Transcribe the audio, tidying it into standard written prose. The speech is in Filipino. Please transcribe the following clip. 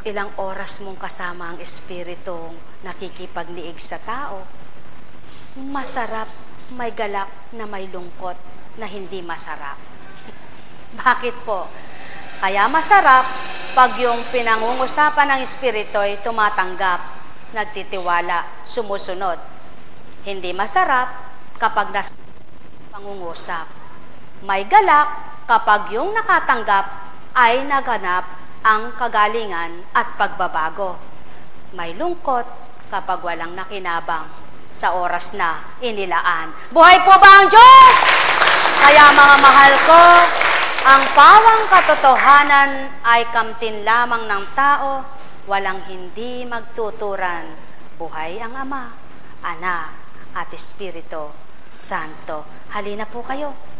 Ilang oras mong kasama ang Espiritong nakikipagniig sa tao. Masarap, may galak na may lungkot na hindi masarap. Bakit po? Kaya masarap pag yung pinangungusapan ng Espiritu ay tumatanggap, nagtitiwala, sumusunod. Hindi masarap kapag nasa pangungusap. May galak kapag yung nakatanggap ay naganap ang kagalingan at pagbabago. May lungkot kapag walang nakinabang sa oras na inilaan. Buhay po ba ang Diyos? Kaya mga mahal ko, ang pawang katotohanan ay kamtin lamang ng tao, walang hindi magtuturan. Buhay ang Ama, Anak, at Espiritu Santo. Halina po kayo.